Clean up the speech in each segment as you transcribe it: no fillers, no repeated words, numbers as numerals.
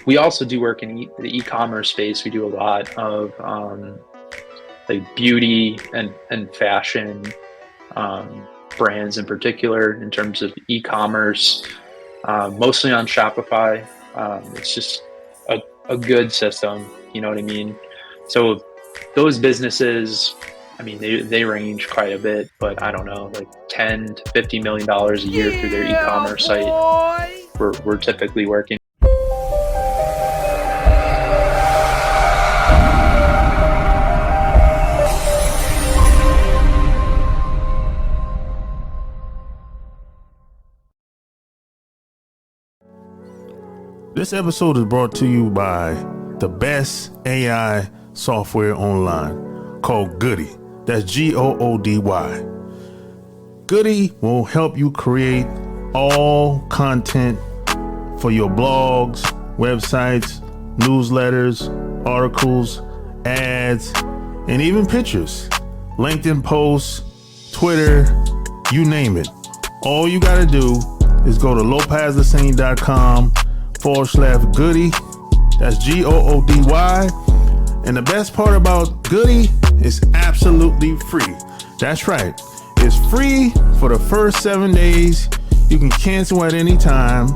we also do work in the e-commerce space. We do a lot of like beauty and fashion brands in particular in terms of e-commerce, mostly on Shopify. It's just a good system, you know what I mean? So those businesses, I mean, they range quite a bit, but I don't know, like $10 to $50 million a year through their e-commerce site. We're typically working. This episode is brought to you by the best AI software online called Goody. That's Goody. Goody will help you create all content for your blogs, websites, newsletters, articles, ads, and even pictures. LinkedIn posts, Twitter, you name it. All you got to do is go to lopazthesane.com/Goody. That's Goody. And the best part about Goody is absolutely free. That's right. It's free for the first 7 days. You can cancel at any time.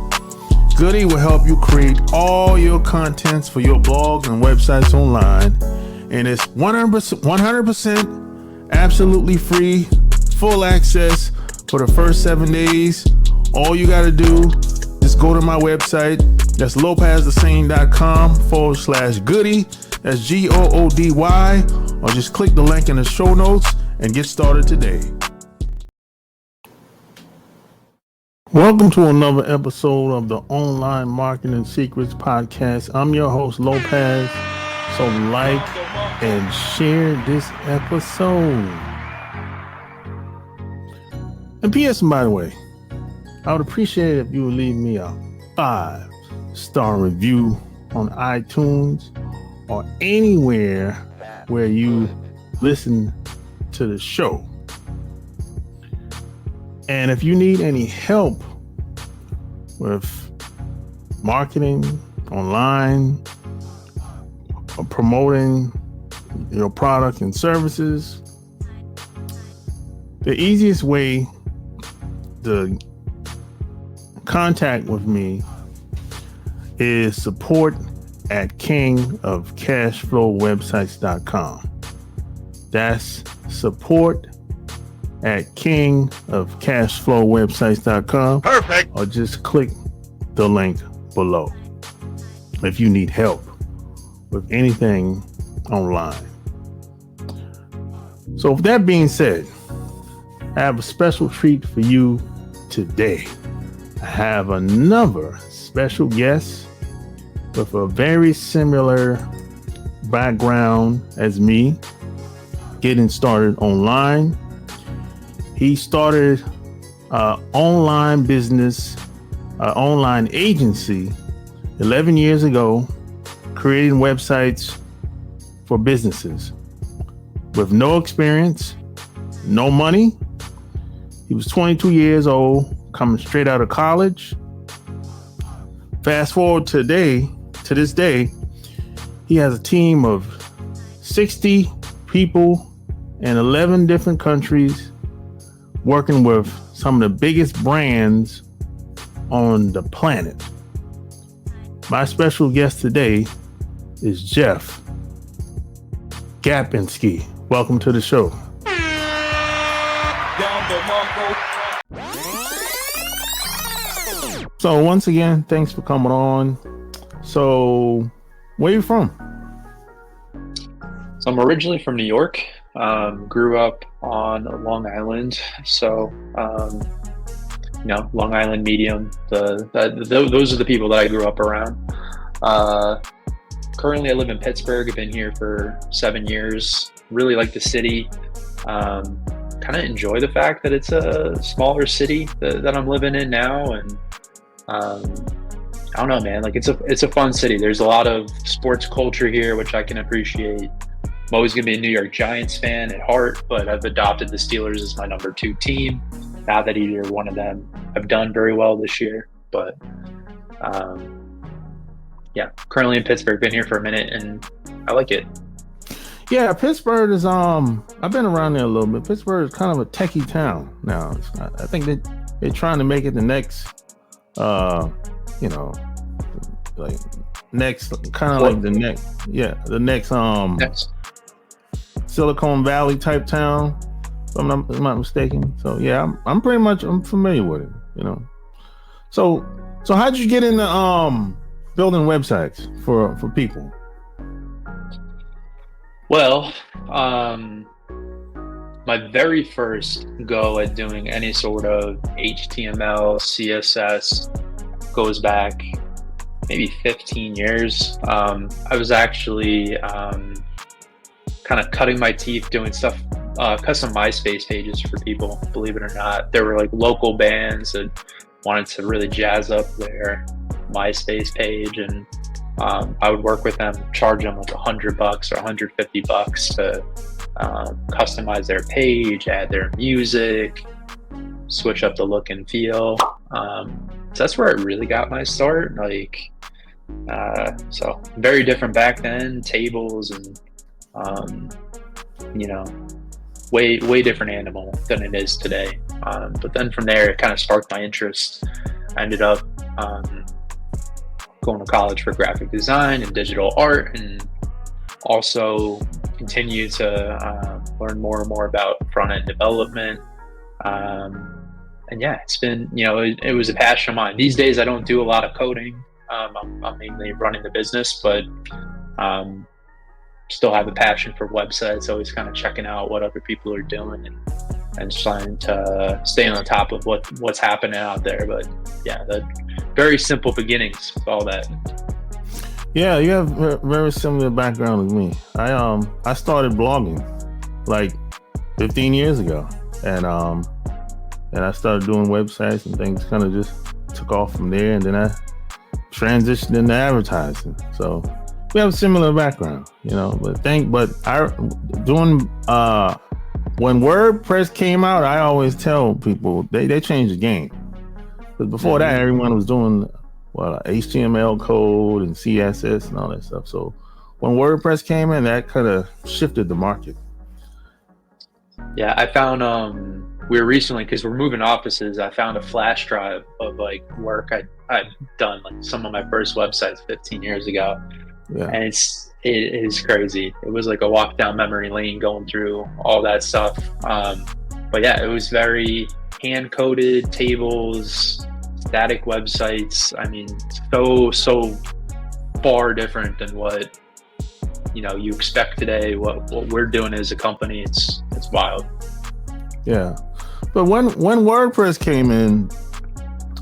Goody will help you create all your contents for your blogs and websites online. And it's 100% absolutely free, full access for the first 7 days. All you got to do is go to my website. That's lopazthesane.com/Goody. That's Goody. Or just click the link in the show notes and get started today. Welcome to another episode of the Online Marketing Secrets Podcast. I'm your host, Lopaze. So like and share this episode. And P.S. by the way, I would appreciate it if you would leave me a 5-star review on iTunes or anywhere where you listen to the show. And if you need any help with marketing online or promoting your product and services, the easiest way to contact with me is support@kingofcashflowwebsites.com. That's support@kingofcashflowwebsites.com. Perfect. Or just click the link below if you need help with anything online. So with that being said, I have a special treat for you today. I have another special guest with a very similar background as me, getting started online. He started an online business, online agency 11 years ago, creating websites for businesses with no experience, no money. He was 22 years old, coming straight out of college. Fast forward to this day, he has a team of 60 people in 11 different countries, working with some of the biggest brands on the planet. My special guest today is Jeff Gapinski. Welcome to the show. So once again, thanks for coming on. So where are you from? So I'm originally from New York. Grew up on Long Island. So, Long Island medium. Those are the people that I grew up around. Currently I live in Pittsburgh. I've been here for 7 years. Really like the city. Kind of enjoy the fact that it's a smaller city that I'm living in now. And I don't know, man, like it's a fun city. There's a lot of sports culture here, which I can appreciate. I'm always going to be a New York Giants fan at heart, but I've adopted the Steelers as my number 2 team. Not that either one of them have done very well this year, but yeah, currently in Pittsburgh, been here for a minute and I like it. Yeah, Pittsburgh is I've been around there a little bit. Pittsburgh is kind of a techie town now. I think that they're trying to make it the next you know, like next kind of like the next the next Next. Silicon Valley type town, if I'm not mistaken. So yeah, I'm familiar with it, you know. So how'd you get into building websites for people? Well, my very first go at doing any sort of HTML, CSS goes back maybe 15 years. I was actually kind of cutting my teeth doing stuff, custom MySpace pages for people, believe it or not. There were like local bands that wanted to really jazz up their MySpace page, and I would work with them, charge them like $100 or $150 to customize their page, add their music, switch up the look and feel. So that's where I really got my start. Like, so very different back then, tables and you know, way different animal than it is today. But then from there, it kind of sparked my interest. I ended up going to college for graphic design and digital art, and also continue to learn more and more about front-end development. And yeah, it's been, you know, it was a passion of mine. These days, I don't do a lot of coding. I'm mainly running the business, but still have a passion for websites, always kind of checking out what other people are doing and trying to stay on the top of what's happening out there. But yeah, the very simple beginnings with all that. Yeah, you have very similar background with me. I started blogging like 15 years ago, and I started doing websites, and things kind of just took off from there, and then I transitioned into advertising. So we have a similar background, you know. But when WordPress came out, I always tell people they changed the game. Because before that, everyone was doing HTML code and CSS and all that stuff. So when WordPress came in, that kind of shifted the market. Yeah, I found we were recently, because we're moving offices, I found a flash drive of like work I'd done, like some of my first websites 15 years ago. Yeah. And it is crazy. It was like a walk down memory lane going through all that stuff. But yeah, it was very hand-coded tables, static websites. I mean, so far different than what, you know, you expect today. What we're doing as a company, it's wild. Yeah, but when WordPress came in,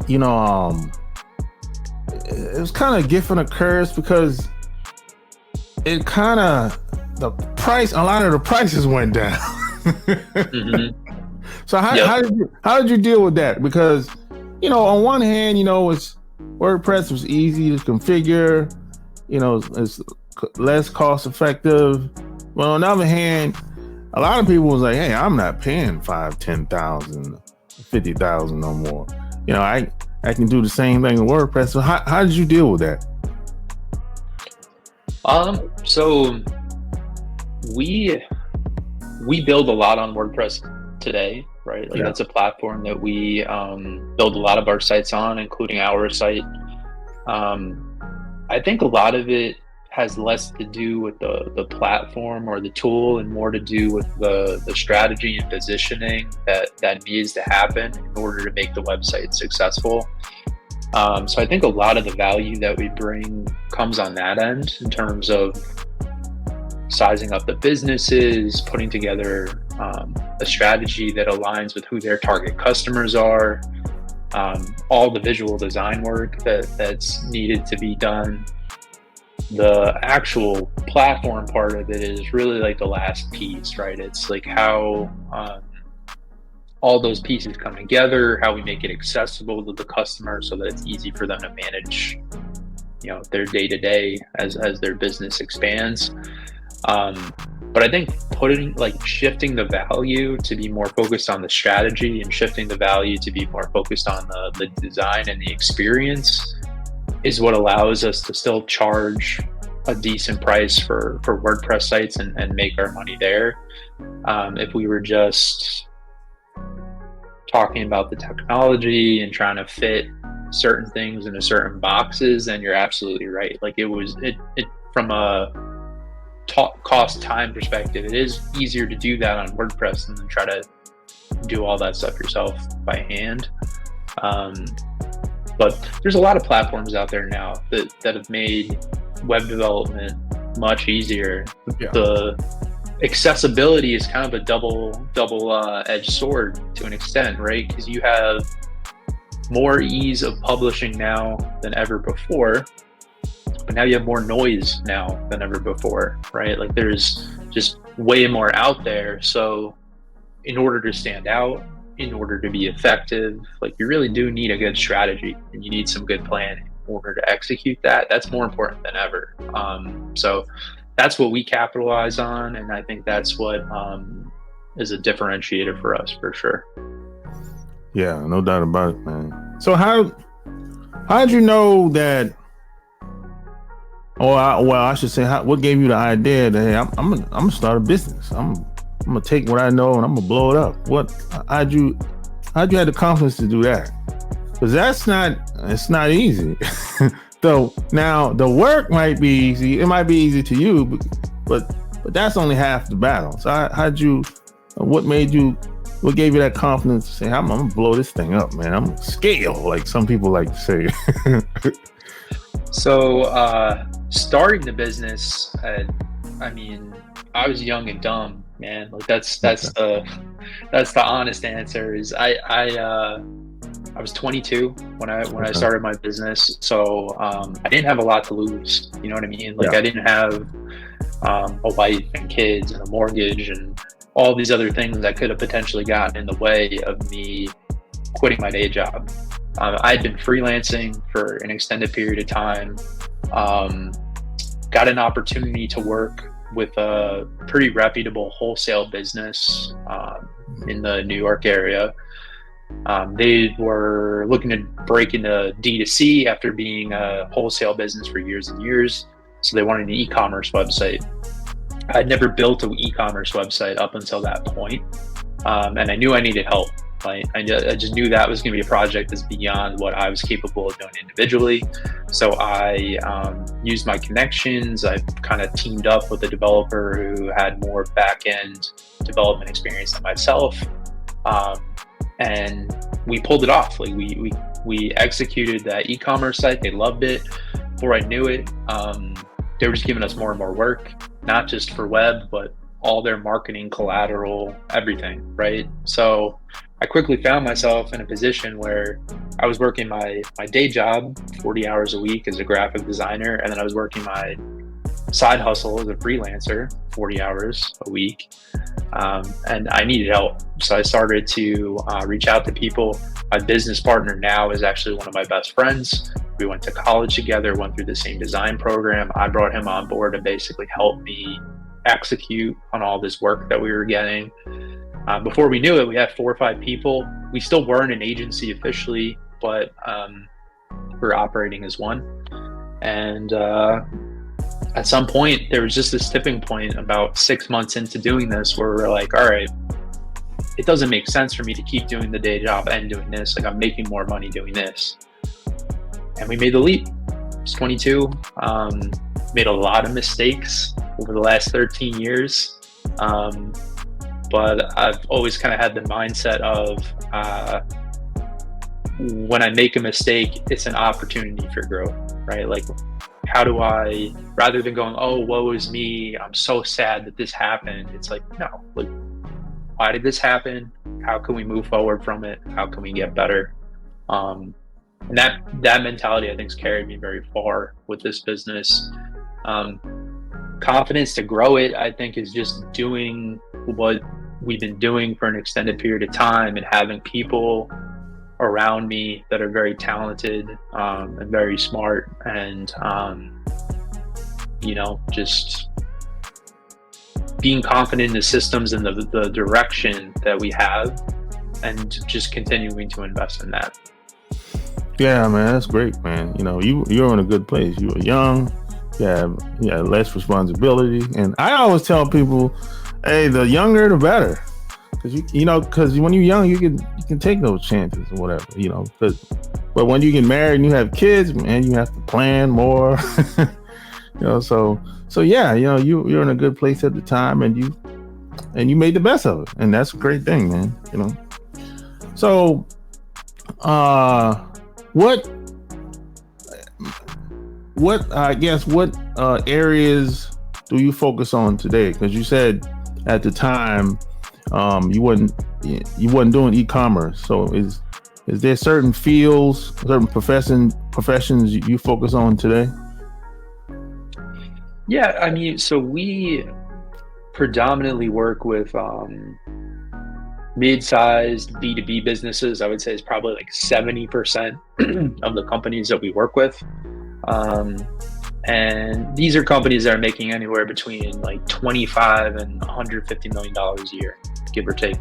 you know, it was kind of a gift and a curse, because it kind of, a lot of the prices went down. So how did you deal with that? Because, you know, on one hand, you know, WordPress was easy to configure, you know, it's less cost effective. But on the other hand, a lot of people was like, hey, I'm not paying $5,000, $10,000, $50,000 no more. You know, I can do the same thing with WordPress. So how did you deal with that? So we build a lot on WordPress today, right? Like, that's a platform that we build a lot of our sites on, including our site. I think a lot of it has less to do with the platform or the tool, and more to do with the strategy and positioning that needs to happen in order to make the website successful. So I think a lot of the value that we bring comes on that end, in terms of sizing up the businesses, putting together a strategy that aligns with who their target customers are, all the visual design work that's needed to be done. The actual platform part of it is really like the last piece, right? It's like how all those pieces come together, how we make it accessible to the customer so that it's easy for them to manage, you know, their day-to-day as their business expands. But I think shifting the value to be more focused on the strategy, and shifting the value to be more focused on the design and the experience is what allows us to still charge a decent price for WordPress sites and make our money there. If we were just talking about the technology and trying to fit certain things into certain boxes, then you're absolutely right. Like it from a cost time perspective, it is easier to do that on WordPress than to try to do all that stuff yourself by hand. But there's a lot of platforms out there now that have made web development much easier. Yeah. The accessibility is kind of a double-edged sword to an extent, right? Because you have more ease of publishing now than ever before, but now you have more noise now than ever before, right? Like there's just way more out there. So in order to stand out, in order to be effective, like you really do need a good strategy and you need some good planning in order to execute that. That's more important than ever. So that's what we capitalize on, and I think that's what is a differentiator for us for sure. Yeah, no doubt about it, man. So how'd you know that? I should say, what gave you the idea that hey, I'm gonna start a business? I'm gonna take what I know and I'm gonna blow it up. How'd you have the confidence to do that? Because it's not easy. So now the work might be easy. It might be easy to you, but that's only half the battle. So what gave you that confidence to say, I'm gonna blow this thing up, man? I'm gonna scale, like some people like to say. So starting the business, I was young and dumb, man. Like that's the honest answer. Is I was 22 when I started my business, so I didn't have a lot to lose. You know what I mean? Like I didn't have a wife and kids and a mortgage and all these other things that could have potentially gotten in the way of me quitting my day job. I had been freelancing for an extended period of time. Got an opportunity to work with a pretty reputable wholesale business in the New York area. They were looking to break into D2C after being a wholesale business for years and years. So they wanted an e-commerce website. I'd never built an e-commerce website up until that point. And I knew I needed help. I just knew that was going to be a project that's beyond what I was capable of doing individually. So I used my connections. I kind of teamed up with a developer who had more back-end development experience than myself. And we pulled it off. Like we executed that e-commerce site. They loved it. Before I knew it, they were just giving us more and more work, not just for web, but all their marketing, collateral, everything, right? So I quickly found myself in a position where I was working my day job 40 hours a week as a graphic designer, and then I was working my side hustle as a freelancer 40 hours a week. And I needed help. So I started to reach out to people. My business partner now is actually one of my best friends. We went to college together, went through the same design program. I brought him on board to basically help me execute on all this work that we were getting. Before we knew it, we had 4 or 5 people. We still weren't an agency officially, but we're operating as one. And at some point, there was just this tipping point about 6 months into doing this where we're like, all right, it doesn't make sense for me to keep doing the day job and doing this. Like I'm making more money doing this. And we made the leap. I was 22, made a lot of mistakes over the last 13 years. But I've always kind of had the mindset of when I make a mistake, it's an opportunity for growth, right? Like, how do I, rather than going, oh, woe is me, I'm so sad that this happened. It's like, no, like, why did this happen? How can we move forward from it? How can we get better? And that mentality, I think, has carried me very far with this business. Confidence to grow it, I think, is just doing what we've been doing for an extended period of time and having people around me that are very talented and very smart and, just being confident in the systems and the direction that we have and just continuing to invest in that. Yeah, man, that's great, man. You're in a good place. You were young, you have less responsibility, and I always tell people, hey, the younger the better, because when you're young, you can take those chances or whatever, but when you get married and you have kids, man, you have to plan more, so yeah, you're in a good place at the time, and you made the best of it, and that's a great thing, man. So, what what areas do you focus on today? Because you said at the time you wasn't doing e-commerce. So is there certain fields, certain professions you focus on today? Yeah, I mean, so we predominantly work with mid-sized B2B businesses. I would say it's probably like 70% of the companies that we work with. And these are companies that are making anywhere between like $25 and $150 million a year, give or take.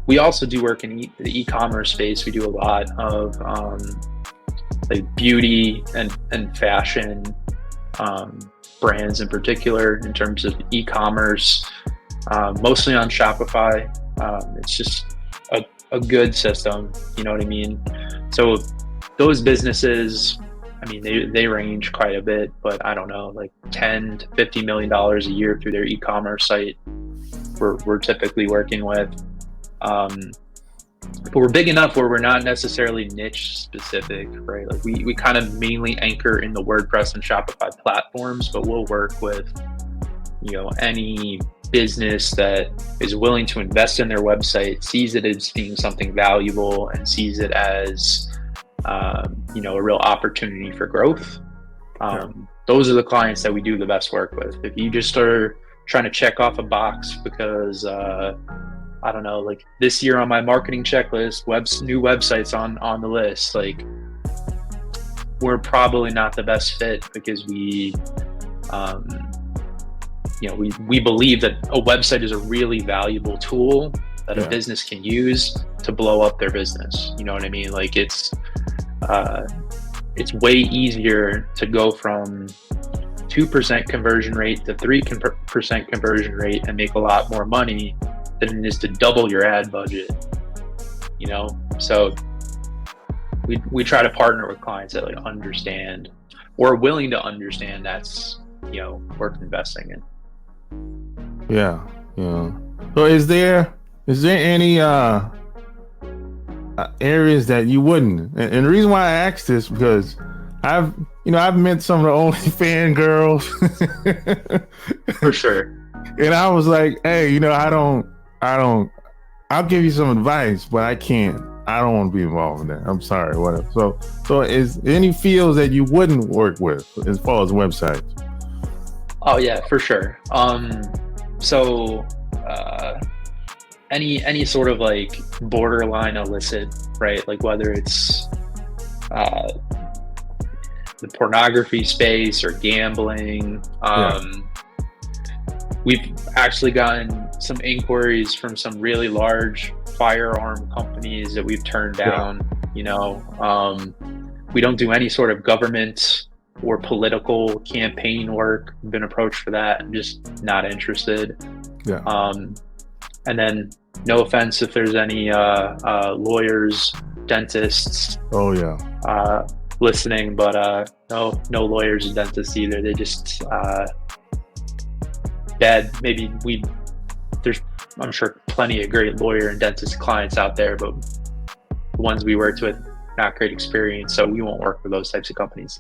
We also do work in the e-commerce space. We do a lot of like beauty and fashion brands in particular in terms of e-commerce, mostly on Shopify. It's just a good system, you know what I mean? So those businesses, I mean, they range quite a bit, but I don't know, like $10 to $50 million a year through their e-commerce site we're typically working with. But we're big enough where we're not necessarily niche specific, right? Like we kind of mainly anchor in the WordPress and Shopify platforms, but we'll work with, any business that is willing to invest in their website, sees it as being something valuable, and sees it as a real opportunity for growth. Those are the clients that we do the best work with. If you just are trying to check off a box because I don't know, like this year on my marketing checklist, new websites on the list, like we're probably not the best fit, because we believe that a website is a really valuable tool that a business can use to blow up their business. You know what I mean? Like it's way easier to go from 2% conversion rate to 3% conversion rate and make a lot more money than it is to double your ad budget. So we try to partner with clients that like understand or are willing to understand that's worth investing in. Yeah. So is there any areas that you wouldn't? And the reason why I asked this because I've met some of the OnlyFans girls. For sure. And I was like, hey, I'll give you some advice, but I don't want to be involved in that. I'm sorry, whatever. So is there any fields that you wouldn't work with as far as websites? Oh yeah, for sure. Any sort of like borderline illicit, right? Like whether it's the pornography space or gambling. We've actually gotten some inquiries from some really large firearm companies that we've turned down. We don't do any sort of government or political campaign work. I've been approached for that. I'm just not interested. And then no offense if there's any lawyers, dentists listening, but no lawyers and dentists either. They just bad. Maybe there's, I'm sure, plenty of great lawyer and dentist clients out there, but the ones we worked with, not great experience, so we won't work with those types of companies.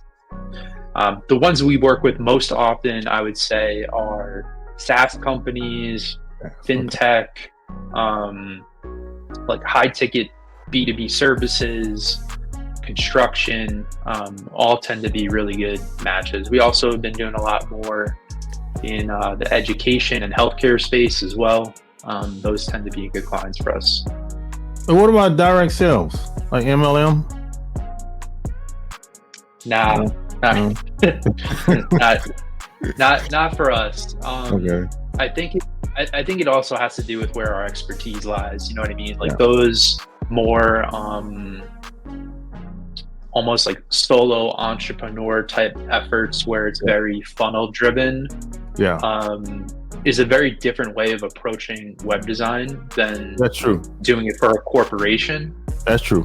The ones we work with most often, I would say, are SaaS companies, fintech, like high ticket B2B services, construction, all tend to be really good matches. We also have been doing a lot more in the education and healthcare space as well. Those tend to be good clients for us. And what about direct sales, like MLM? Nah, not for us. Okay. I think it also has to do with where our expertise lies. You know what I mean? Like those more almost like solo entrepreneur type efforts where it's very funnel driven, is a very different way of approaching web design than That's true. doing it for a corporation. That's true.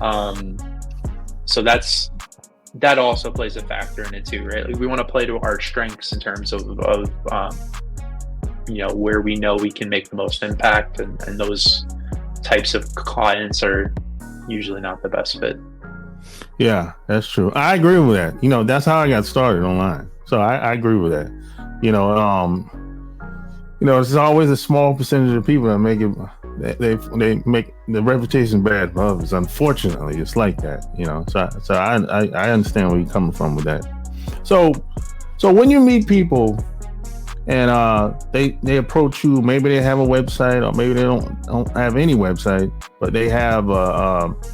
So that also plays a factor in it too, right? Like we want to play to our strengths in terms of where we know we can make the most impact, and those types of clients are usually not the best fit. Yeah, that's true. I agree with that. That's how I got started online. So I agree with that. There's always a small percentage of people that make it. They make the reputation bad for others. Unfortunately, it's like that. So I understand where you're coming from with that. So when you meet people and they approach you, maybe they have a website, or maybe they don't have any website, but they have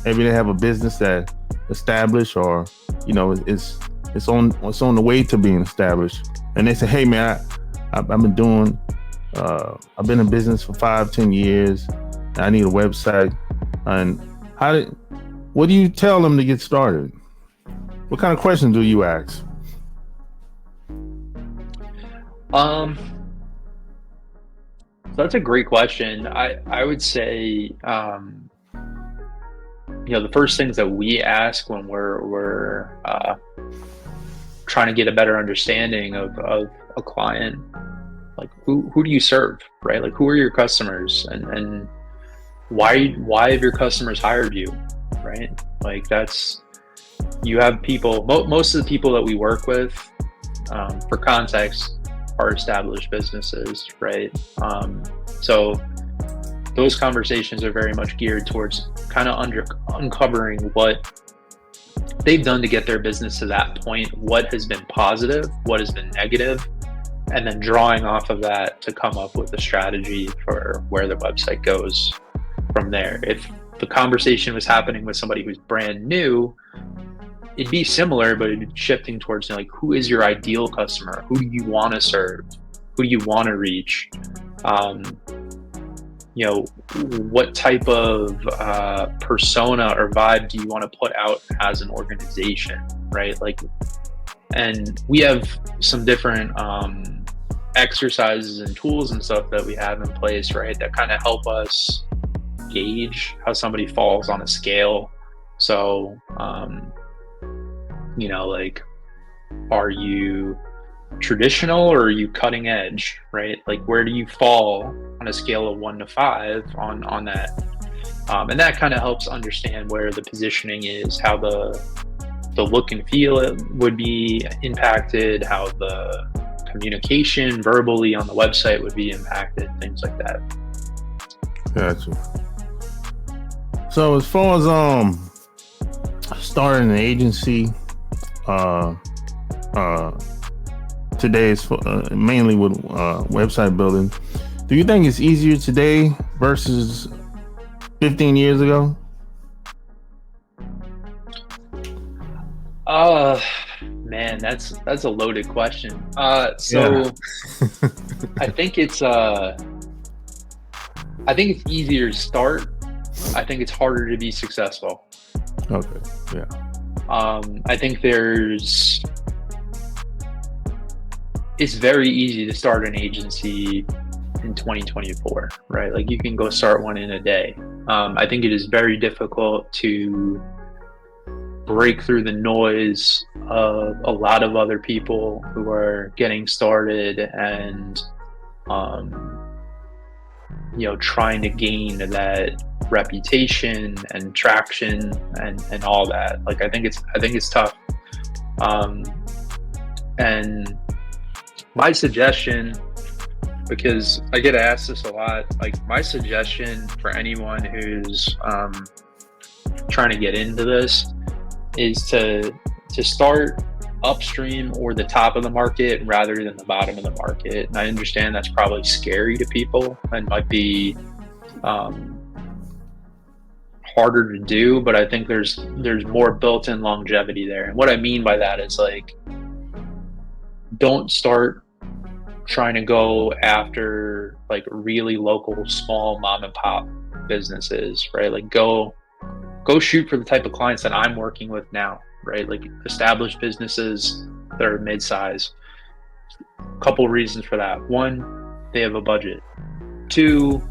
maybe they have a business that established, or it's on the way to being established, and they say, hey man, I've been in business for 5-10 years. I need a website. And what do you tell them to get started? What kind of questions do you ask? So that's a great question. I would say, the first things that we ask when we're trying to get a better understanding of a client, like who do you serve, right? Like who are your customers, and why have your customers hired you, right? Like you have people, most of the people that we work with, for context, are established businesses, right? So those conversations are very much geared towards kind of uncovering what they've done to get their business to that point, what has been positive, what has been negative, and then drawing off of that to come up with a strategy for where the website goes from there. If the conversation was happening with somebody who's brand new, it'd be similar, but it'd be shifting towards like, who is your ideal customer? Who do you want to serve? Who do you want to reach? What type of persona or vibe do you want to put out as an organization, right? Like, and we have some different exercises and tools and stuff that we have in place, right, that kind of help us gauge how somebody falls on a scale. So, like, are you traditional or are you cutting edge, right? Like, where do you fall on a scale of 1 to 5 on that? And that kind of helps understand where the positioning is, how the look and feel would be impacted, how the communication verbally on the website would be impacted, things like that. Gotcha. So as far as starting an agency, today is mainly with website building. Do you think it's easier today versus 15 years ago? Man, that's a loaded question. Yeah. I think it's easier to start. I think it's harder to be successful. Okay. Yeah. I think it's very easy to start an agency in 2024, right? Like, you can go start one in a day. I think it is very difficult to break through the noise of a lot of other people who are getting started and trying to gain that reputation and traction and all that. Like, I think it's tough. And my suggestion, because I get asked this a lot, like, my suggestion for anyone who's trying to get into this is to start upstream or the top of the market rather than the bottom of the market. And I understand that's probably scary to people and might be harder to do, but I think there's more built-in longevity there. And what I mean by that is, like, don't start trying to go after like really local small mom and pop businesses, right? Like, go shoot for the type of clients that I'm working with now, right? Like established businesses that are mid-size. A couple reasons for that. One, they have a budget. Two,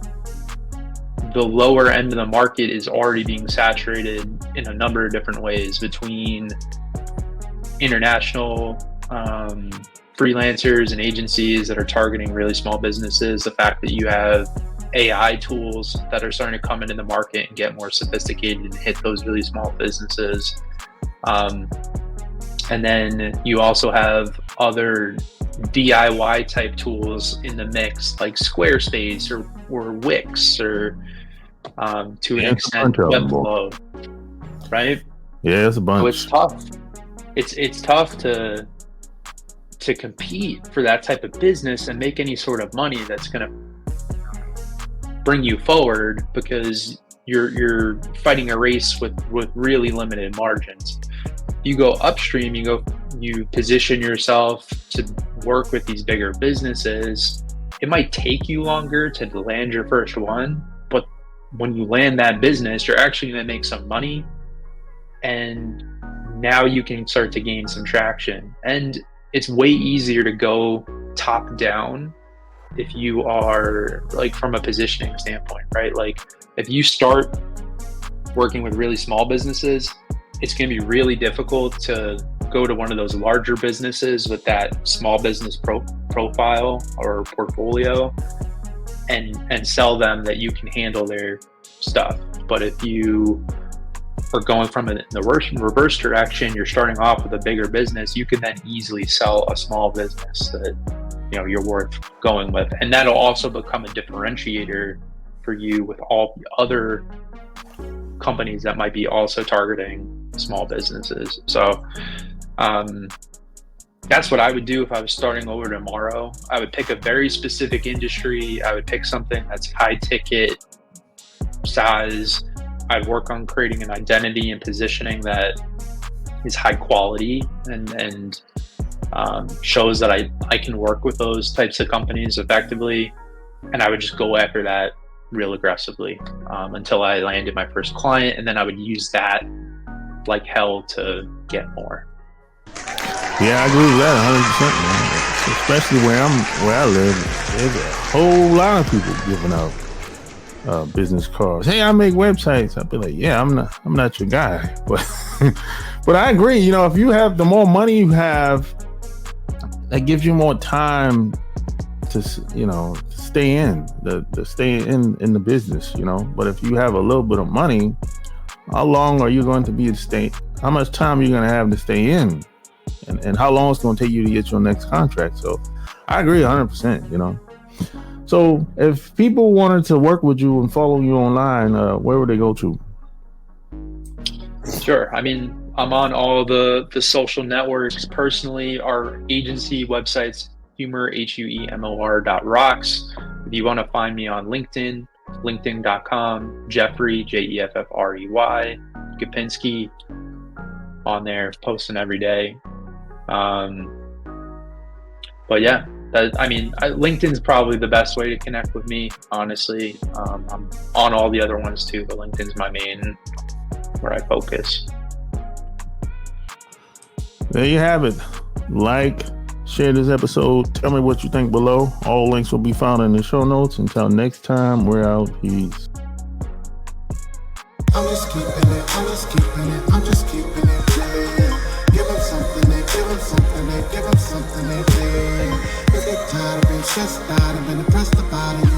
the lower end of the market is already being saturated in a number of different ways between international freelancers and agencies that are targeting really small businesses. The fact that you have AI tools that are starting to come into the market and get more sophisticated and hit those really small businesses. And then you also have other DIY type tools in the mix, like Squarespace or Wix or to an extent Webflow, right? Yeah, it's a bunch. So it's tough. It's tough to compete for that type of business and make any sort of money that's going to bring you forward, because you're fighting a race with really limited margins. You go upstream, you position yourself to work with these bigger businesses. It might take you longer to land your first one, but when you land that business, you're actually going to make some money, and now you can start to gain some traction. And it's way easier to go top down if you are, like, from a positioning standpoint, right? Like, if you start working with really small businesses, it's going to be really difficult to go to one of those larger businesses with that small business profile or portfolio and sell them that you can handle their stuff. But if you are going from the reverse direction, you're starting off with a bigger business, you can then easily sell a small business that you're worth going with, and that'll also become a differentiator for you with all the other companies that might be also targeting small businesses. So that's what I would do if I was starting over tomorrow. I would pick a very specific industry. I would pick something that's high ticket size. I'd work on creating an identity and positioning that is high quality and shows that I can work with those types of companies effectively. And I would just go after that real aggressively until I landed my first client, and then I would use that like hell to get more. Yeah, I agree with that 100%, man. Especially where I live, there's a whole lot of people giving out business cards. Hey, I make websites. I'd be like, yeah, I'm not your guy, but I agree. If you have, the more money you have, that gives you more time to stay in the business. But if you have a little bit of money, how long are you going to be to stay? How much time are you going to have to stay in? And how long it's going to take you to get your next contract? So I agree 100%, So if people wanted to work with you and follow you online, where would they go to? Sure. I mean, I'm on all the social networks. Personally, our agency website's Huemor, HUEMOR.rocks. If you want to find me on LinkedIn, linkedin.com, Jeffrey, Jeffrey, Gapinski, on there, posting every day. But yeah, LinkedIn's probably the best way to connect with me, honestly. I'm on all the other ones too, but LinkedIn's my main, where I focus. There you have it. Like, share this episode. Tell me what you think below. All links will be found in the show notes. Until next time, we're out. Peace. I'm just keeping it, I'm just keeping it, I'm just keeping it clear. Give them something, they give them something, they give them something, they clear. If they tired of being stressed out and been depressed about it,